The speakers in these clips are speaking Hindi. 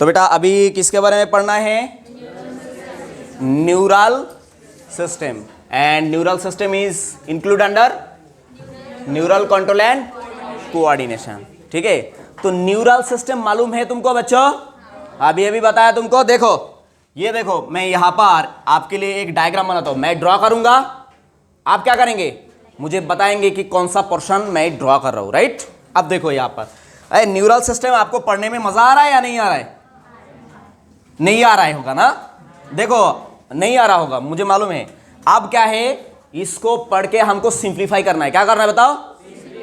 तो बेटा अभी किसके बारे में पढ़ना है? Neural system. And neural system is include under neural control and coordination. ठीक है, तो न्यूरल सिस्टम मालूम है तुमको बच्चों? अभी बताया तुमको। देखो ये देखो, मैं यहां पर आपके लिए एक डायग्राम बनाता हूं, मैं ड्रॉ करूंगा, आप क्या करेंगे, मुझे बताएंगे कि कौन सा पोर्शन मैं ड्रॉ कर रहा हूं। राइट, अब देखो यहां पर न्यूरल सिस्टम आपको पढ़ने में मजा आ रहा है या नहीं आ रहा है? नहीं आ रहा होगा ना, देखो नहीं आ रहा होगा, मुझे मालूम है। अब क्या है, इसको पढ़ के हमको सिंप्लीफाई करना है। क्या करना है बताओ?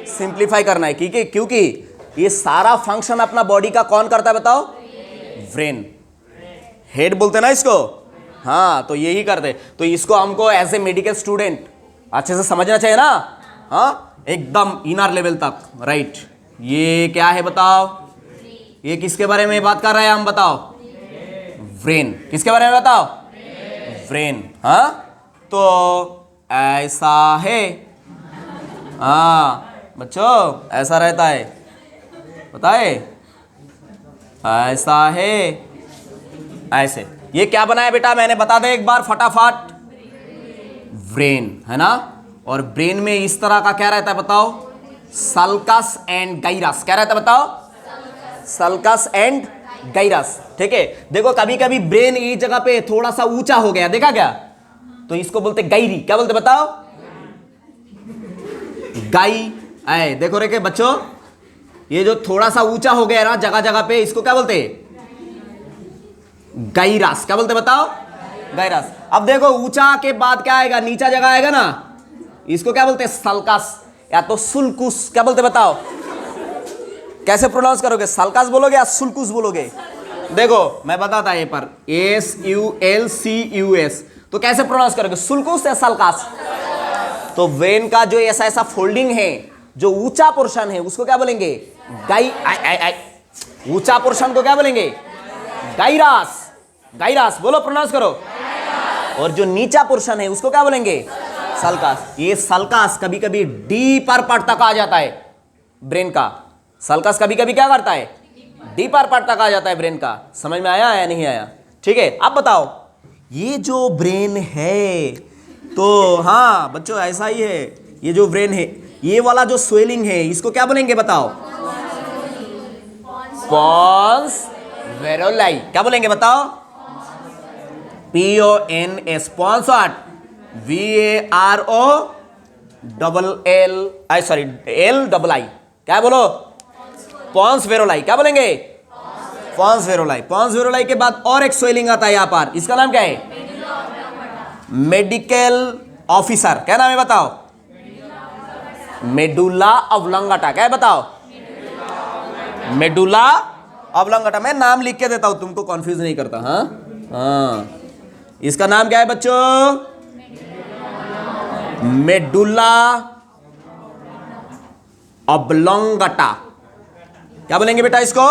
सिंप्लीफाई करना है, क्योंकि ये सारा फंक्शन अपना बॉडी का कौन करता है बताओ? ब्रेन। हेड बोलते ना इसको, हाँ, तो यही करते। तो इसको हमको एज ए मेडिकल स्टूडेंट अच्छे से समझना चाहिए ना, हाँ, एकदम इनर लेवल तक। राइट, ये क्या है बताओ? ये किसके बारे में बात कर रहे हैं हम बताओ? ब्रेन। किसके बारे में बताओ? ब्रेन। हाँ, तो ऐसा है, हाँ बच्चों, ऐसा रहता है, बताए, ऐसा है, ऐसे। ये क्या बनाया बेटा, मैंने बता दे एक बार फटाफट। ब्रेन है ना, और ब्रेन में इस तरह का क्या रहता है बताओ? Sulcus and gyrus. क्या रहता है बताओ? Sulcus and gyrus. ठीक है, देखो कभी कभी ब्रेन इस जगह पे थोड़ा सा ऊंचा हो गया, देखा क्या, तो इसको बोलते गायरी। क्या बोलते बताओ? गाई। आए देखो रे के बच्चों, ये जो थोड़ा सा ऊंचा हो गया ना जगह जगह पे, इसको क्या बोलते? गाइरस। क्या बोलते बताओ? गाइरस। अब देखो ऊंचा के बाद क्या आएगा, नीचा जगह आएगा ना, इसको क्या बोलते? सल्कस या तो सुल्कुस। क्या बोलते बताओ? कैसे प्रोनाउंस करोगे, सल्कस बोलोगे या सुल्कुस बोलोगे? देखो मैं बताता ये पर, SULCUS, तो कैसे प्रोनाउंस करोगे, सुल्कुस या सल्कस? तो ब्रेन का जो ऐसा ऐसा फोल्डिंग है, जो ऊंचा पोर्शन है, उसको क्या बोलेंगे? ऊंचा पोर्शन को क्या बोलेंगे? गाइरस। गाइरस बोलो, प्रोनाउंस करो। और जो नीचा पोर्शन है उसको क्या बोलेंगे? सल्कस। ये सल्कस कभी कभी डीपर पार्ट तक आ जाता है ब्रेन का। सल्कस कभी कभी क्या करता है? डीपर पार्ट तक आ जाता है ब्रेन का। समझ में आया या नहीं आया? ठीक है, अब बताओ, ये जो ब्रेन है, तो हाँ बच्चों ऐसा ही है, ये जो ब्रेन है, ये वाला जो स्वेलिंग है, इसको क्या बोलेंगे बताओ? Pons varolii. क्या बोलेंगे बताओ? PONS, pons what? VAROLLI। क्या बोलो? Pons varolii. क्या बोलेंगे? पॉन्स वेरोलाई। पॉन्स वेरोलाई के बाद और एक स्वेलिंग आता है यहां पर, इसका नाम क्या है? Medical officer. क्या नाम है बताओ? Medulla oblongata. क्या है बताओ? Medulla oblongata. मैं नाम लिख के देता हूं, तुमको कंफ्यूज नहीं करता। हाँ हाँ, इसका नाम क्या है बच्चों? Medulla oblongata. क्या बोलेंगे बेटा इसको?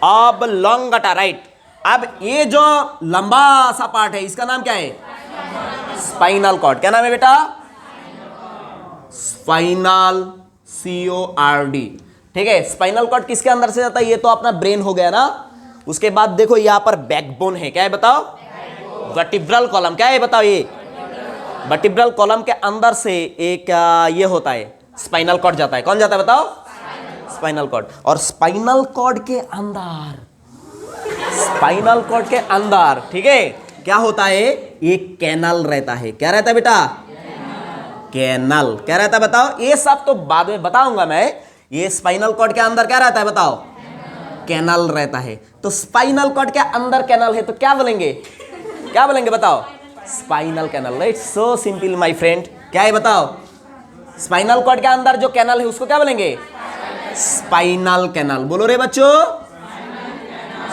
ऑब्लांगाटा। राइट। अब ये जो लंबा सा पार्ट है, इसका नाम क्या है? Spinal cord. क्या नाम है बेटा? Spinal, CORD। ठीक है, स्पाइनल कॉर्ड किसके अंदर से जाता है? ये तो अपना ब्रेन हो गया ना। उसके बाद देखो यहां पर बैकबोन है। क्या है बताओ? Vertebral column. क्या है बताओ? ये वर्टिब्रल कॉलम के अंदर से एक ये होता है, स्पाइनल कॉर्ड जाता है। कौन जाता है बताओ? Spinal cord. और स्पाइनल कॉर्ड के अंदर, स्पाइनल कॉर्ड के अंदर, ठीक है, क्या होता है? एक कैनल रहता है। क्या रहता है बेटा? कैनल। क्या रहता है बताओ? ये सब तो बाद में बताऊंगा मैं। ये स्पाइनल कॉर्ड के अंदर क्या रहता है बताओ? कैनल रहता है। तो स्पाइनल कॉर्ड के अंदर कैनल है, तो क्या बोलेंगे? क्या बोलेंगे बताओ? Spinal canal. Right, so simple my friend. क्या है बताओ? स्पाइनल कॉर्ड के अंदर जो कैनल है उसको क्या बोलेंगे? Spinal canal. बोलो रे बच्चों,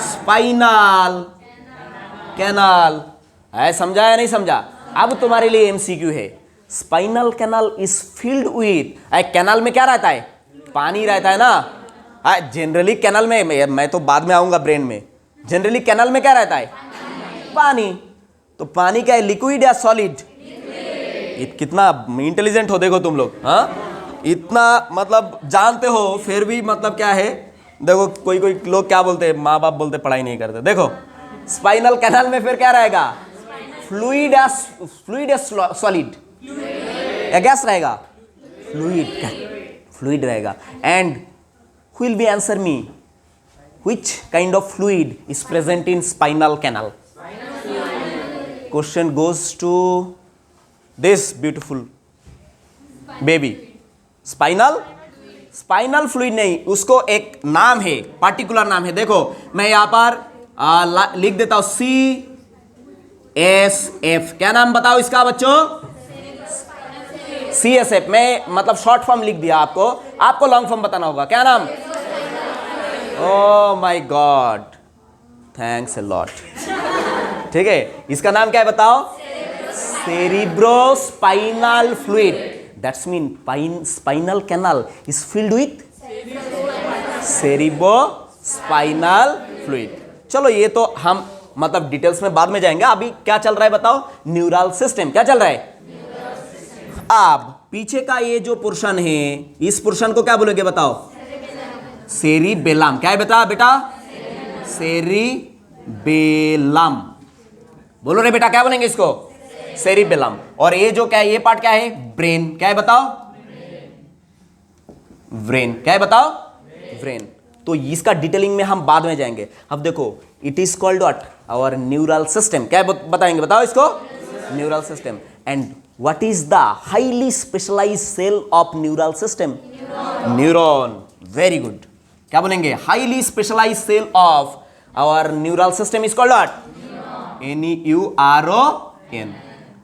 स्पाइनल कैनल। है, समझा या नहीं समझा? अब तुम्हारे लिए MCQ है। Spinal canal is filled with, canal में क्या रहता है? पानी रहता है ना। जनरली कैनल में, मैं तो बाद में आऊंगा ब्रेन में, जनरली कैनल में क्या रहता है? पानी। तो पानी क्या है, लिक्विड या सॉलिड? कितना इंटेलिजेंट हो देखो तुम लोग, हाँ, इतना मतलब जानते हो, फिर भी मतलब क्या है, देखो कोई कोई लोग क्या बोलते हैं, माँ बाप बोलते पढ़ाई नहीं करते। देखो स्पाइनल कैनाल में फिर क्या रहेगा, फ्लूइड या सॉलिड या गैस रहेगा, फ्लूइड रहेगा। And who will be answer me, which kind of fluid is present in spinal canal? Question goes to this beautiful baby. Spinal fluid नहीं, उसको एक नाम है, पार्टिकुलर नाम है। देखो मैं यहां पर लिख देता हूं CSF। क्या नाम बताओ इसका बच्चों, CSF। मैं मतलब शॉर्ट फॉर्म लिख दिया, आपको लॉन्ग फॉर्म बताना होगा। क्या नाम, oh my God, thanks a lot. ठीक है, इसका नाम क्या है बताओ, cerebrospinal fluid. That's mean spinal canal is filled with cerebrospinal fluid. चलो ये तो हम मतलब डिटेल्स में बाद में जाएंगे, अभी क्या चल रहा है बताओ, न्यूरल सिस्टम। क्या चल रहा है, अब पीछे का ये जो पोर्शन है, इस पोर्शन को क्या बोलोगे बताओ, सेरिबेलम। क्या है बेटा, सेरिबेलम। बोलो रे बेटा, क्या बोलेंगे इसको, सेरिबेलम। और ये जो क्या है, ये पार्ट क्या है, ब्रेन। क्या है बताओ, ब्रेन। क्या है बताओ, ब्रेन। तो इसका डिटेलिंग में हम बाद में जाएंगे। अब देखो, it is called what, our neural system. क्या बताएंगे बताओ इसको, neural system. And what is the highly specialised cell of neural system, neuron. Very good. क्या बोलेंगे, highly specialised cell of our neural system is called what, NEURON।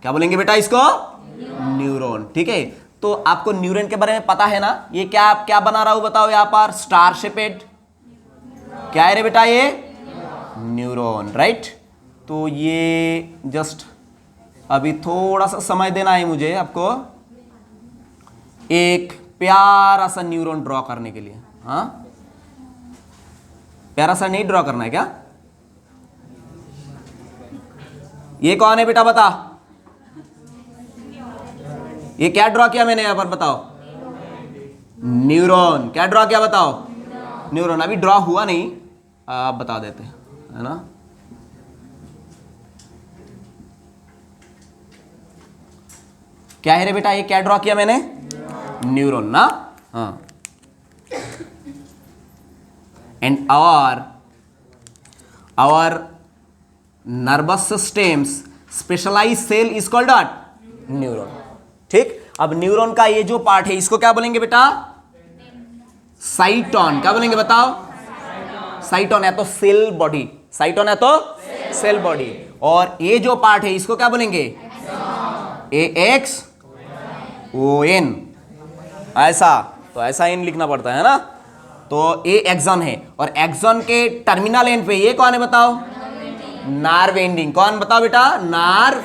क्या बोलेंगे बेटा इसको, न्यूरॉन। ठीक है, तो आपको न्यूरॉन के बारे में पता है ना, ये क्या बना रहा हूं बताओ, यहां पर स्टार शेपेड। क्या है रे बेटा, ये न्यूरॉन, राइट। तो ये जस्ट अभी थोड़ा सा समय देना है मुझे आपको, एक प्यारा सा न्यूरॉन ड्रॉ करने के लिए। हाँ, प्यारा सा नहीं ड्रॉ करना है क्या, ये कौन है बेटा बता, ये क्या ड्रॉ किया मैंने यहां पर बताओ, न्यूरॉन। क्या ड्रॉ किया बताओ, न्यूरॉन। अभी ड्रॉ हुआ नहीं, आप बता देते है ना। क्या है रे बेटा, ये क्या ड्रॉ किया मैंने, न्यूरॉन ना। हाँ, and our nervous systems specialized cell is called what, neuron. ठीक, अब न्यूरॉन का ये जो पार्ट है, इसको क्या बोलेंगे बेटा, साइटोन। क्या बोलेंगे बताओ, साइटोन है तो सेल बॉडी, साइटोन है तो सेल बॉडी। और ये जो पार्ट है, इसको क्या बोलेंगे, AXON। ऐसा तो ऐसा इन लिखना पड़ता है ना। तो ये एक्सॉन है, और एक्सॉन के टर्मिनल एंड पे ये कौन है बताओ, नार्व एंडिंग। कौन बताओ बेटा, नार्व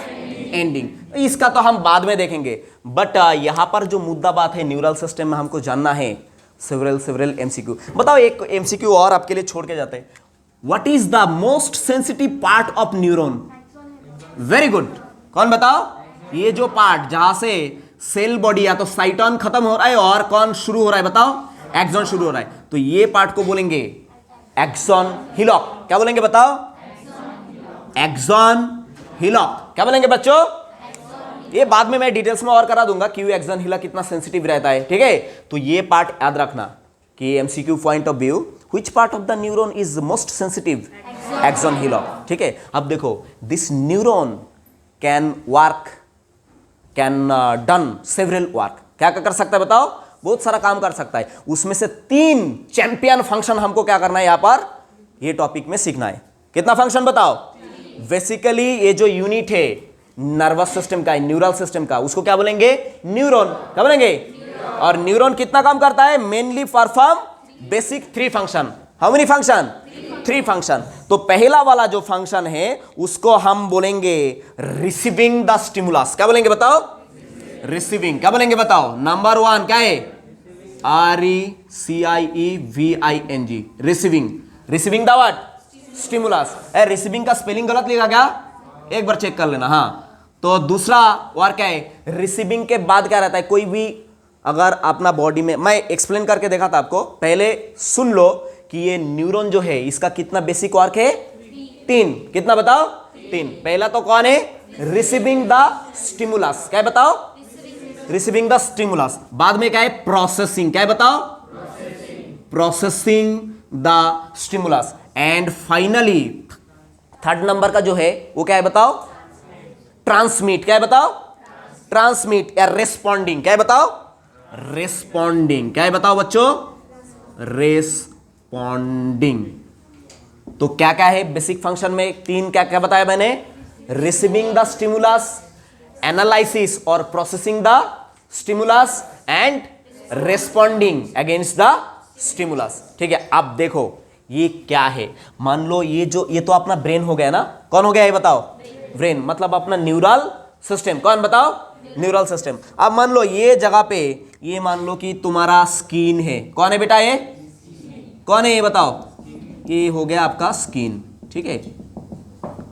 एंडिंग। इसका तो हम बाद में देखेंगे, बट यहां पर जो मुद्दा बात है, न्यूरल सिस्टम में हमको जानना है सेवरल MCQ। बताओ एक MCQ और आपके लिए छोड़ के जाते हैं, what is the most sensitive part of neuron. Very good, कौन बताओ, ये जो पार्ट जहां से सेल बॉडी या तो साइटोन खत्म हो रहा है और कौन शुरू हो रहा है बताओ, एक्सॉन शुरू हो रहा है, तो ये पार्ट को बोलेंगे एक्सॉन हिलॉक। क्या बोलेंगे बताओ, एक्सॉन हिलॉक। क्या बोलेंगे बच्चों, ये बाद में मैं डिटेल्स में और करा दूंगा क्यों एक्सॉन हिलॉक कितना सेंसिटिव रहता है। ठीक है, तो ये पार्ट याद रखना कि MCQ point of view, which part of the neuron is most sensitive, axon hillock. ठीक है, अब देखो, this neuron can work, can done several work. क्या कर सकता है बताओ, बहुत सारा काम कर सकता है। उसमें से 3 चैंपियन फंक्शन हमको क्या करना है, यहां पर ये टॉपिक में सीखना है। कितना फंक्शन बताओ, बेसिकली ये जो यूनिट है नर्वस सिस्टम का, न्यूरल सिस्टम का, उसको क्या बोलेंगे, न्यूरॉन। क्या बोलेंगे, और न्यूरॉन कितना काम करता है, mainly perform basic 3 function. How many function, 3 function. तो पहला वाला जो फंक्शन है उसको हम बोलेंगे रिसीविंग द स्टिमुलस। क्या बोलेंगे बताओ, रिसीविंग। क्या बोलेंगे बताओ, नंबर 1 क्या है, RECIEVING, receiving. Receiving the what, stimulus. Receiving का स्पेलिंग गलत लिखा क्या, एक बार चेक कर लेना। हाँ, तो दूसरा और क्या है, रिसीविंग के बाद क्या रहता है, कोई भी अगर अपना बॉडी में, मैं एक्सप्लेन करके देखा था आपको, पहले सुन लो कि ये न्यूरॉन जो है इसका कितना बेसिक वर्क है? 3। कितना बताओ? 3। पहला तो कौन है? Receiving the stimulus. क्या है बताओ? Receiving the stimulus. बाद में क्या है? प्रोसेसिंग। क्या है बताओ? Processing the stimulus. And finally third number का जो है वो क्या है बताओ? ट्रांसमिट। क्या है बताओ? ट्रांसमिट या रेस्पॉन्डिंग। क्या है बताओ? रेस्पॉन्डिंग। क्या है बताओ बच्चों? रेस्पॉन्डिंग। तो क्या क्या है बेसिक फंक्शन में? 3 क्या क्या बताया मैंने? रिसीविंग द स्टिमुलस, एनालिसिस और processing the stimulus and responding against the stimulus. ठीक है, अब देखो ये क्या है। मान लो ये तो अपना ब्रेन हो गया ना। कौन हो गया ये बताओ? ब्रेन, मतलब अपना न्यूरल सिस्टम। कौन बताओ? Neural system. अब मान लो ये जगह पे ये मान लो कि तुम्हारा स्किन है। कौन है बेटा ये? कौन है ये बताओ? ये हो गया आपका स्किन। ठीक है,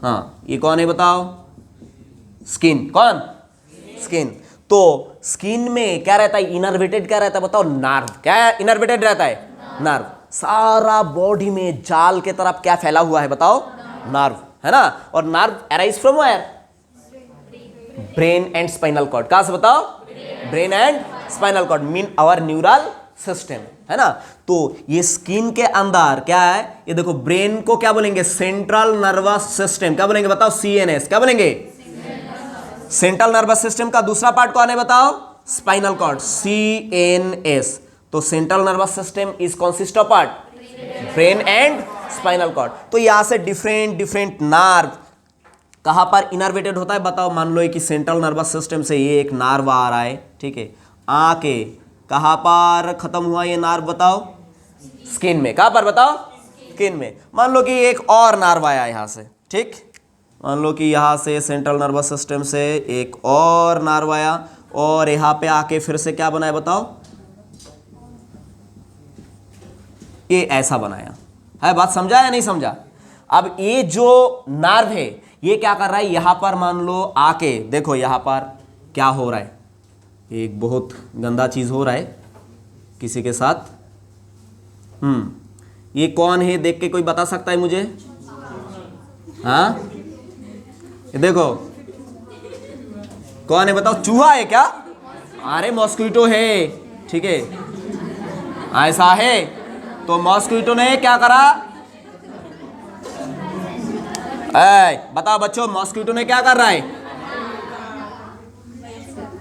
हाँ ये कौन है बताओ? स्किन। कौन? स्किन। तो स्किन में क्या रहता है? इनर्वेटेड क्या रहता है बताओ? नर्व। क्या इनर्वेटेड रहता है? नर्व। सारा बॉडी में जाल के तरफ क्या फैला हुआ है बताओ? नर्व, है ना। और nerve arise from where? Brain and spinal cord. कहां से बताओ? Brain and spinal cord mean our neural system, है ना। तो ये स्किन के अंदर क्या है? ये देखो, ब्रेन को क्या बोलेंगे? Central nervous system. क्या बोलेंगे बताओ? CNS। क्या बोलेंगे? सेंट्रल नर्वस सिस्टम का दूसरा पार्ट कौन है बताओ? Spinal cord, CNS। तो central nervous system is consist of part brain and spinal cord. तो यहां से डिफरेंट नार्व कहां पर इनर्वेटेड होता है बताओ? मान लो कि सेंट्रल नर्वस सिस्टम से ये एक नार्व आ रहा है। ठीक है, आके कहां पर खत्म हुआ ये नार्व बताओ? स्किन में। कहां पर बताओ? स्किन में। मान लो कि एक और नार्व आया यहां से। ठीक, मान लो कि यहां से सेंट्रल नर्वस सिस्टम से एक और नार्व आया और यहां पे आके फिर से क्या बनाया बताओ? ये ऐसा बनाया है। बात समझा या नहीं समझा? अब ये जो नार्व है ये क्या कर रहा है? यहां पर मान लो आके देखो यहां पर क्या हो रहा है। एक बहुत गंदा चीज हो रहा है किसी के साथ। ये कौन है? देख के कोई बता सकता है मुझे? हाँ, ये देखो कौन है बताओ? चूहा है क्या? अरे मॉस्किटो है। ठीक है, ऐसा है। तो मॉस्किटो ने क्या करा? बताओ बच्चों, मॉस्किटो ने क्या कर रहा है?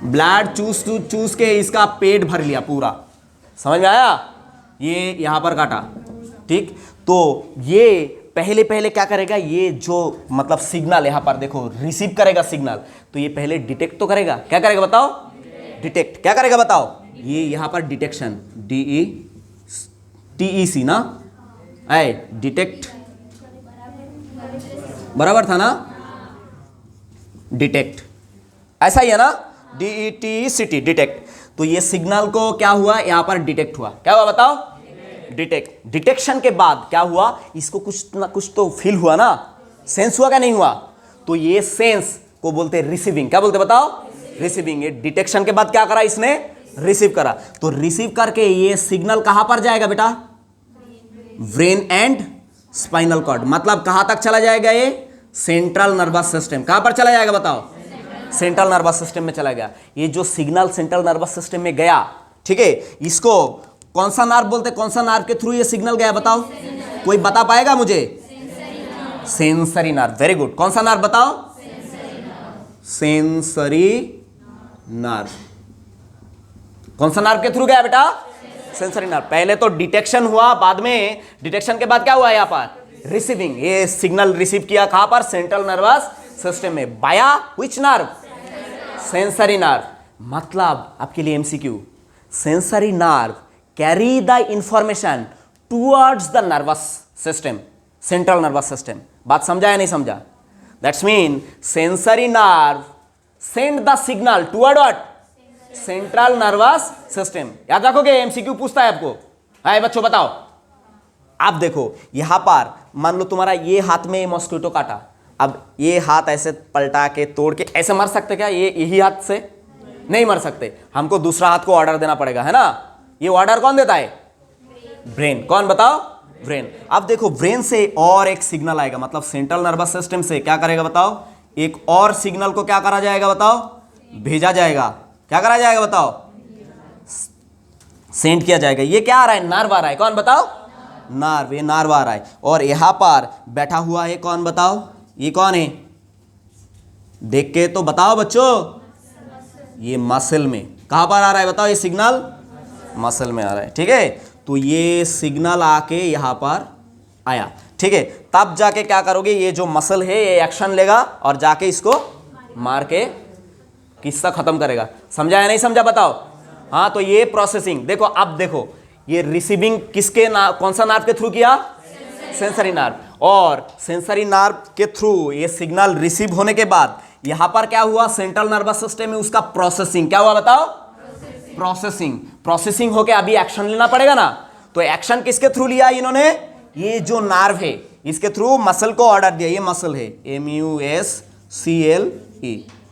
ब्लड चूस के इसका पेट भर लिया पूरा। समझ में आया? ये यहां पर काटा। ठीक, तो ये पहले क्या करेगा? ये जो मतलब सिग्नल यहां पर देखो रिसीव करेगा सिग्नल, तो ये पहले डिटेक्ट तो करेगा। क्या करेगा बताओ? डिटेक्ट। क्या करेगा बताओ? ये यहां पर डिटेक्शन, DETEC ना, डिटेक्ट बराबर था ना? डिटेक्ट ऐसा ही है ना? DETCT, detect. तो ये सिग्नल को क्या हुआ? यहां पर डिटेक्ट हुआ। क्या हुआ बताओ? डिटेक्ट। डिटेक्शन के बाद क्या हुआ? इसको कुछ ना कुछ तो फील हुआ ना, सेंस हुआ क्या नहीं हुआ? तो ये सेंस को बोलते हैं रिसीविंग। क्या बोलते बताओ? रिसीविंग। ये डिटेक्शन के बाद क्या करा इसने? रिसीव करा। तो रिसीव करके ये सिग्नल कहां पर जाएगा बेटा? Brain and spinal cord. मतलब कहां तक चला जाएगा ये? Central nervous system. कहां पर चला जाएगा बताओ? सेंट्रल नर्वस सिस्टम में चला गया। ये जो सिग्नल सेंट्रल नर्वस सिस्टम में गया, ठीक है, इसको कौन सा नार्व बोलते? कौन सा नार्व के थ्रू ये सिग्नल गया बताओ? कोई बता पाएगा मुझे? Sensory nerve. Very good. कौन सा नार्व बताओ? Sensory nerve. कौन सा नार्व के थ्रू गया बेटा? Sensory nerve. पहले तो डिटेक्शन हुआ, बाद में डिटेक्शन के बाद क्या हुआ? यहां पर रिसीविंग। ये सिग्नल रिसीव किया कहां पर? सेंट्रल नर्वस सिस्टम में। बाया व्हिच नर्व? Sensory nerve. मतलब आपके लिए MCQ, sensory nerve carry the information towards the nervous system, central nervous system. बात समझा या नहीं समझा? That's mean sensory nerve send the signal toward what? Central nervous system. याद रखोगे, MCQ पूछता है आपको। हाय बच्चों बताओ। आप देखो यहां पर मान लो तुम्हारा ये हाथ में मॉस्किटो काटा। अब ये हाथ ऐसे पलटा के तोड़ के ऐसे मर सकते क्या? ये यही हाथ से नहीं मर सकते। हमको दूसरा हाथ को ऑर्डर देना पड़ेगा, है ना। ये ऑर्डर कौन देता है? ब्रेन। कौन बताओ? ब्रेन। अब देखो ब्रेन से और एक सिग्नल आएगा, मतलब सेंट्रल नर्वस सिस्टम से क्या करेगा बताओ, एक और सिग्नल को क्या करा जाएगा बताओ, भेजा जाएगा। क्या करा जाएगा बताओ, सेंड किया जाएगा। ये क्या आ रहा है, नर्व आ रहा है। कौन बताओ, नर्व, ये नर्व आ रहा है। और यहां पर बैठा हुआ है कौन बताओ, ये कौन है, देख के तो बताओ बच्चों, ये मसल में। कहां पर आ रहा है बताओ ये सिग्नल, मसल में आ रहा है। ठीक है, तो ये सिग्नल आके यहां पर आया। ठीक है, तब जाके क्या करोगे, ये जो मसल है ये एक्शन लेगा और जाके इसको मार के किस्सा खत्म करेगा। समझा या नहीं समझा बताओ। हाँ, तो ये प्रोसेसिंग देखो। अब देखो ये रिसीविंग किसके कौन सा नार्व के थ्रू किया, सेंसरी नार्व। और सेंसरी नार्व के थ्रू ये सिग्नल रिसीव होने के बाद यहां पर क्या हुआ, सेंट्रल नर्वस सिस्टम में उसका प्रोसेसिंग क्या हुआ बताओ, प्रोसेसिंग होके अभी एक्शन लेना पड़ेगा ना। तो एक्शन किसके थ्रू लिया इन्होंने, ये जो नार्व है इसके थ्रू मसल को ऑर्डर दिया। ये मसल है MUSCLE,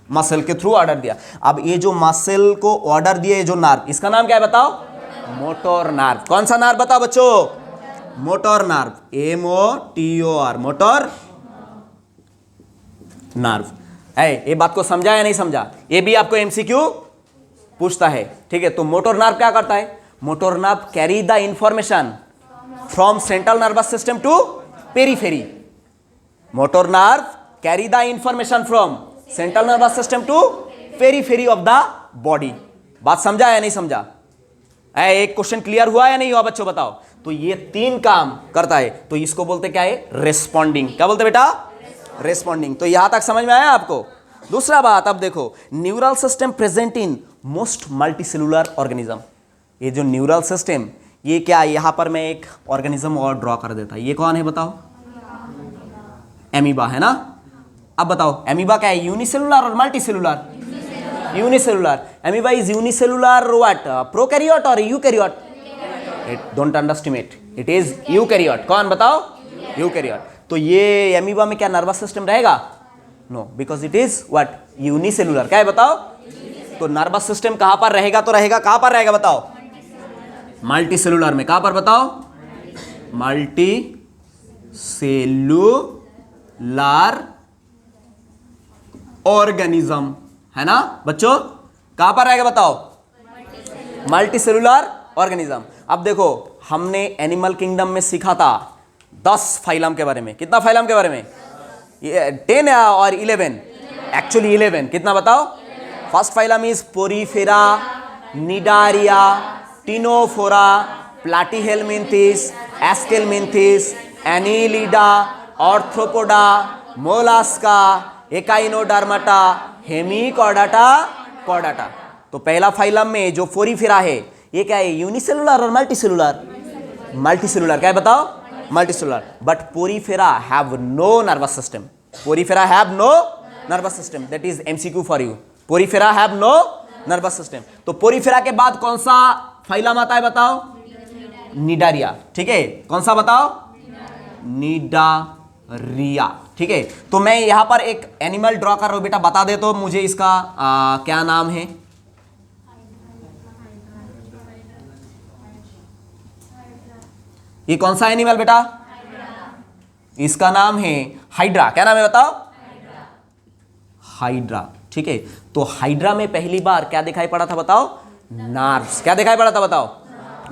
मसल के थ्रू ऑर्डर दिया। अब ये जो मसल को ऑर्डर दिया, ये जो नार्व, इसका नाम क्या है बताओ, मोटर नार्व। कौन सा नार्व बताओ बच्चों, motor nerve, MOTOR, motor nerve है। ये बात को समझा या नहीं समझा, ये भी आपको MCQ पूछता है। ठीक है, तो मोटर नार्व क्या करता है, motor nerve carry the information from central nervous system to periphery. Motor nerve carry the information from central nervous system to periphery of the body. बात समझा या नहीं समझा, एक क्वेश्चन क्लियर हुआ या नहीं हुआ बच्चों बताओ। तो ये 3 काम करता है, तो इसको बोलते क्या है, रेस्पॉन्डिंग। क्या बोलते बेटा, रेस्पॉन्डिंग। तो यहां तक समझ में आया आपको। दूसरा बात, अब देखो neural system present in most multicellular organism. ये जो न्यूरल सिस्टम, ये क्या, यहां पर मैं एक ऑर्गेनिज्म और ड्रॉ कर देता। ये कौन है बताओ, एमीबा है ना। अब बताओ एमीबा क्या है, यूनिसेलुलर और multicellular, unicellular. Amoeba is unicellular what, prokaryote और eukaryote, don't underestimate, it is eukaryote. कौन बताओ, यूकैरियोट। तो ये एमीबा में क्या नर्वस सिस्टम रहेगा, no, because it is what, unicellular. क्या है बताओ, तो नर्वस सिस्टम कहां पर रहेगा, तो रहेगा कहां पर रहेगा बताओ, मल्टीसेलुलर में। कहां पर बताओ, मल्टी सेलुलर ऑर्गेनिज्म है ना बच्चों। कहां पर रहेगा बताओ, मल्टीसेलुलर ऑर्गेनिज्म। अब देखो हमने एनिमल किंगडम में सीखा था 10 फाइलम के बारे में। कितना फाइलम के बारे में, 10 और 11, एक्चुअली 11। कितना बताओ, first phylum is porifera, cnidaria, ctenophora, platyhelminthes, aschelminthes, annelida, arthropoda, mollusca, echinodermata, hemichordata, chordata. तो पहला फाइलम में जो पोरीफेरा है ये क्या है, यूनिसेलुलर और मल्टीसेलुलर, मल्टीसेलुलर। क्या है बताओ, multicellular. But porifera have no nervous system, porifera have no nervous system, that is MCQ for you. Porifera have no nervous system. तो पोरीफेरा के बाद कौन सा फाइलम आता है बताओ, निडारिया। ठीक है, कौन सा बताओ, निडारिया। ठीक है, तो मैं यहां पर एक एनिमल ड्रॉ कर रहा हूं बेटा, बता दे तो मुझे इसका क्या नाम है। ये कौन सा एनिमल बेटा, इसका नाम है हाइड्रा। क्या नाम है बताओ, हाइड्रा। ठीक है, तो हाइड्रा में पहली बार क्या दिखाई पड़ा था बताओ, नार्व्स। क्या दिखाई पड़ा था बताओ,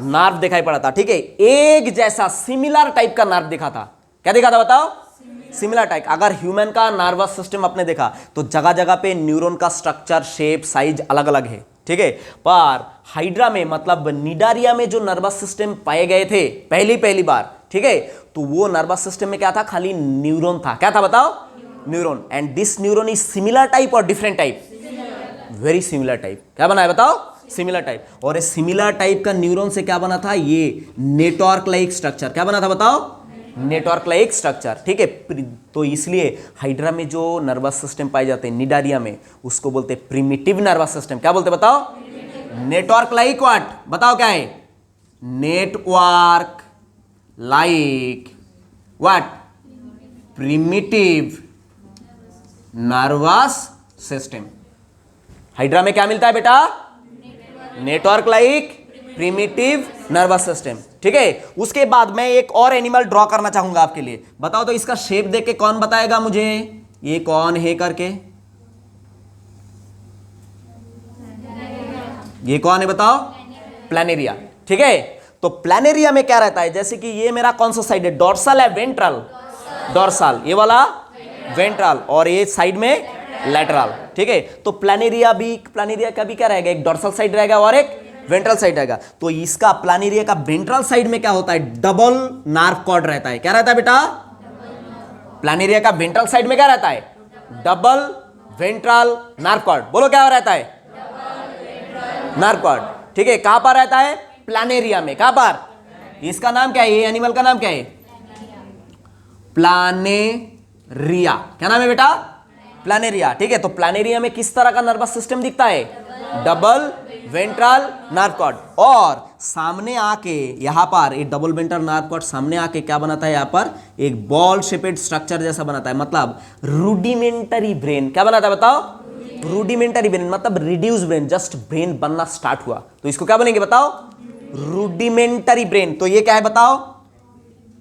नार्व दिखाई पड़ा था। ठीक है, एक जैसा सिमिलर टाइप का नार्व दिखा था। क्या दिखा था बताओ, सिमिलर टाइप। अगर ह्यूमन का नर्वस सिस्टम आपने देखा तो जगह जगह पे न्यूरॉन का स्ट्रक्चर, शेप, साइज अलग अलग है। ठीक है, पर हाइड्रा में मतलब निडारिया में जो नर्वस सिस्टम पाए गए थे पहली बार, ठीक है, तो वो नर्वस सिस्टम में क्या था, खाली न्यूरॉन था। क्या था बताओ, neuron. And this neuron is similar type और different type, very similar type. क्या बना है बताओ, सिमिलर टाइप। और इस सिमिलर टाइप का न्यूरॉन से क्या बना था, ये नेटवर्क लाइक स्ट्रक्चर। क्या बना था बताओ, नेटवर्क लाइक स्ट्रक्चर। ठीक है, तो इसलिए हाइड्रा में जो नर्वस सिस्टम पाए जाते हैं निडारिया में, उसको बोलते हैं प्रिमिटिव नर्वस सिस्टम। क्या बोलते बताओ, नेटवर्क लाइक व्हाट, बताओ क्या है, network like what, primitive nervous system. Hydra में क्या मिलता है बेटा, network like primitive nervous system, ठीक है। उसके बाद मैं एक और एनिमल ड्रॉ करना चाहूंगा आपके लिए। बताओ तो इसका शेप देख के कौन बताएगा मुझे ये कौन है करके? ये कौन है बताओ? प्लैनेरिया, ठीक है। तो प्लैनेरिया में क्या रहता है, जैसे कि ये मेरा कौन सा साइड है, डोर्सल है वेंट्रल? डोर्सल, ये वाला वेंट्रल, और ये साइड में लैटरल, ठीक है। तो प्लैनेरिया का भी क्या रहेगा, एक डोर्सल साइड रहेगा और एक वेंट्रल साइड रहेगा। तो इसका प्लैनेरिया का वेंट्रल साइड में क्या होता है, डबल नर्व कॉर्ड रहता है। क्या रहता है बेटा? प्लैनेरिया का वेंट्रल साइड में क्या रहता है, डबल वेंट्रल नर्व कॉर्ड। बोलो क्या रहता है? नर्व कॉर्ड, ठीक है। कहां पर रहता है? प्लैनेरिया में। कहां पर? इसका नाम क्या है, ये एनिमल का नाम क्या है? प्लैनेरिया। क्या नाम है बेटा? प्लैनेरिया, ठीक है। तो प्लैनेरिया में किस तरह का नर्वस सिस्टम दिखता है? Double ventral nerve cord. और सामने आके यहां पर एक डबल वेंट्रल नर्व कॉर्ड सामने आके क्या बनाता है, यहां पर एक बॉल शेपेड स्ट्रक्चर जैसा बनाता है, मतलब रूडिमेंटरी ब्रेन। क्या बनाता है बताओ? रूडिमेंटरी ब्रेन, मतलब रिड्यूस ब्रेन, जस्ट ब्रेन बनना स्टार्ट हुआ तो इसको क्या बनेंगे बताओ? Rudimentary brain. तो ये क्या है बताओ?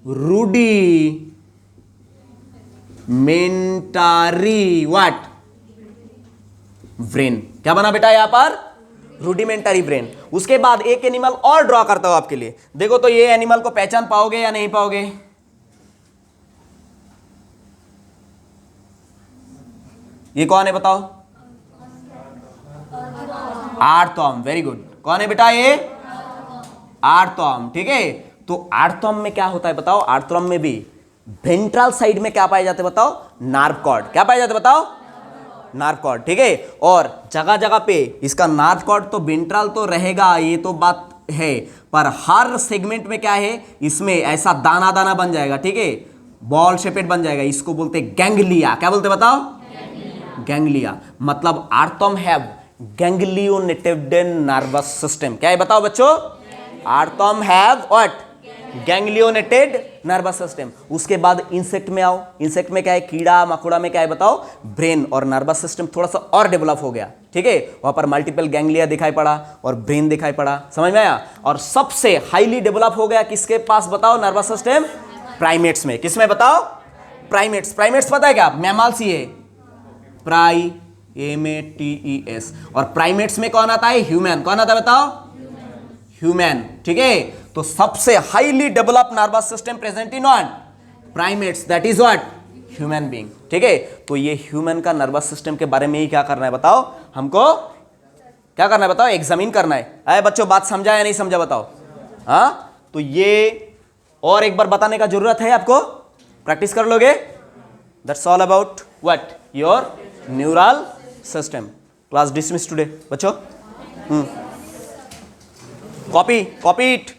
Rudimentary what? ब्रेन। क्या बना बेटा यहां पर? Rudimentary brain. उसके बाद एक एनिमल और ड्रॉ करता हूं आपके लिए। देखो तो ये एनिमल को पहचान पाओगे या नहीं पाओगे? ये कौन है बताओ? आर्थ्रॉम। Very good. कौन है बेटा ये? आर्थ्रॉम, ठीक है। तो आर्थ्रॉम में क्या होता है बताओ? आर्थ्रॉम में भी वेंट्रल साइड में क्या पाए जाते बताओ? Nerve cord. क्या पाए जाते बताओ? नर्व कॉर्ड, ठीक है। और जगह जगह पे इसका नर्व कॉर्ड तो वेंट्रल तो रहेगा, ये तो बात है, पर हर सेगमेंट में क्या है, इसमें ऐसा दाना दाना बन जाएगा, ठीक है, बॉल शेपेड बन जाएगा। इसको बोलते गैंग्लिया। क्या बोलते बताओ? गैंग्लिया। मतलब आर्थ्रॉम हैव गैंग्लियोनेटेड नर्वस सिस्टम। क्या है बताओ बच्चों? आर्थ्रॉम have what? Ganglionated nervous system. उसके बाद इंसेक्ट में आओ। इंसेक्ट में क्या है, कीड़ा मकोड़ा में क्या है बताओ? ब्रेन और नर्वस सिस्टम थोड़ा सा और डेवलप हो गया, ठीक है। वहां पर मल्टीपल गैंग्लिया दिखाई पड़ा और ब्रेन दिखाई पड़ा। समझ में आया? और सबसे हाईली डेवलप हो गया किसके पास बताओ नर्वस सिस्टम? प्राइमेट्स में। किसमें बताओ? प्राइमेट्स। प्राइमेट्स पता है क्या? मैमल्स ही है, प्राइमेट्स। और प्राइमेट्स में कौन आता है? ह्यूमन। कौन आता है बताओ? ह्यूमन, ठीक है। तो सबसे highly develop nervous system present in what? Primates, that is what? Human being, ठीक है। तो ये ह्यूमन का नर्वस सिस्टम के बारे में ही क्या करना है बताओ हमको? क्या करना है बताओ? एग्जामिन करना है। अरे बच्चों बात समझा या नहीं समझा बताओ? हाँ, तो ये और एक बार बताने का जरूरत है आपको, प्रैक्टिस कर लोगे। That's all about what? Your neural system. Class dismiss today बच्चों। Copy it.